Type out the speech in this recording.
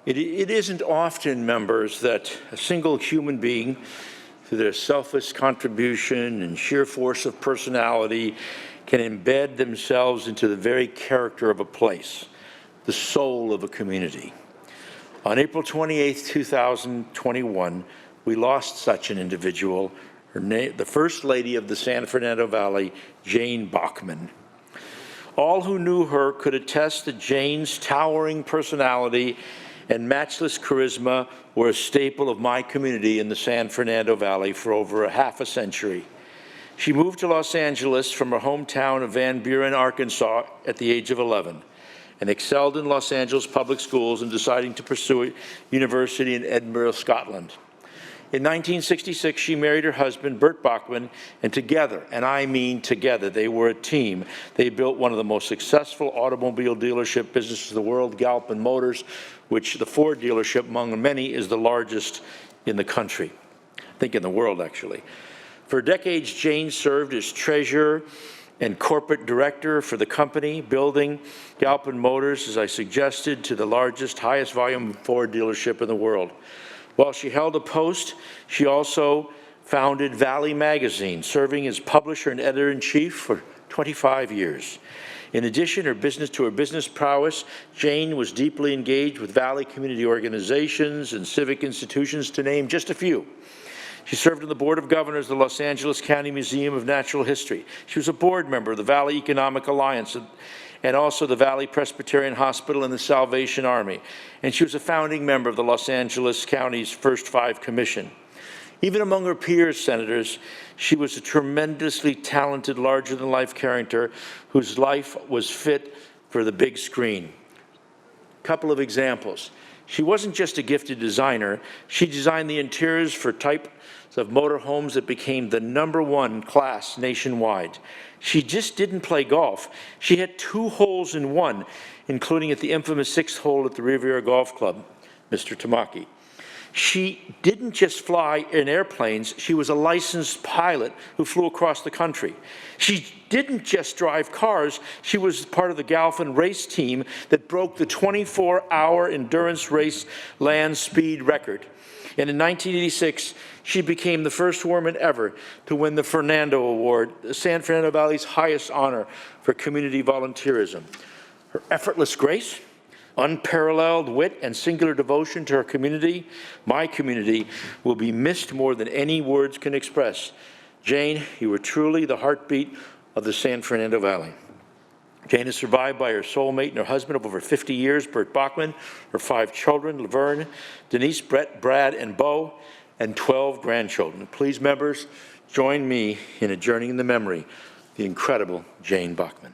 It isn't often, members, that a single human being, through their selfless contribution and sheer force of personality, can embed themselves into the very character of a place, the soul of a community. On April 28, 2021, we lost such an individual, the First Lady of the San Fernando Valley, Jane Boeckmann. All who knew her could attest that Jane's towering personality and matchless charisma were a staple of my community in the San Fernando Valley for over half a century. She moved to Los Angeles from her hometown of Van Buren, Arkansas at the age of 11 and excelled in Los Angeles public schools and deciding to pursue a university in Edinburgh, Scotland. In 1966, she married her husband, Bert Boeckmann, and together, and I mean together, they were a team. They built one of the most successful automobile dealership businesses in the world, Galpin Motors, which the Ford dealership, among many, is the largest in the country. I think in the world, actually. For decades, Jane served as treasurer and corporate director for the company, building Galpin Motors, as I suggested, to the largest, highest volume Ford dealership in the world. While she held a post, she also founded Valley Magazine, serving as publisher and editor-in-chief for 25 years. In addition to her business prowess, Jane was deeply engaged with Valley community organizations and civic institutions, to name just a few. She served on the Board of Governors of the Los Angeles County Museum of Natural History. She was a board member of the Valley Economic Alliance and also the Valley Presbyterian Hospital and the Salvation Army. And she was a founding member of the Los Angeles County's First Five Commission. Even among her peers, senators, she was a tremendously talented, larger-than-life character whose life was fit for the big screen. A couple of examples. She wasn't just a gifted designer. She designed the interiors for types of motorhomes that became the #1 class nationwide. She just didn't play golf. She had 2 holes in one, including at the infamous 6th hole at the Riviera Golf Club, Mr. Tamaki. She didn't just fly in airplanes, she was a licensed pilot who flew across the country. She didn't just drive cars, she was part of the Galpin race team that broke the 24-hour endurance race land speed record. And in 1986, she became the first woman ever to win the Fernando Award, the San Fernando Valley's highest honor for community volunteerism. Her effortless grace, unparalleled wit, and singular devotion to her community, my community, will be missed more than any words can express. Jane, you were truly the heartbeat of the San Fernando Valley. Jane is survived by her soulmate and her husband of over 50 years, Bert Boeckmann, her 5 children, Laverne, Denise, Brett, Brad, and Bo, and 12 grandchildren. Please, members, join me in adjourning the memory of the incredible Jane Boeckmann.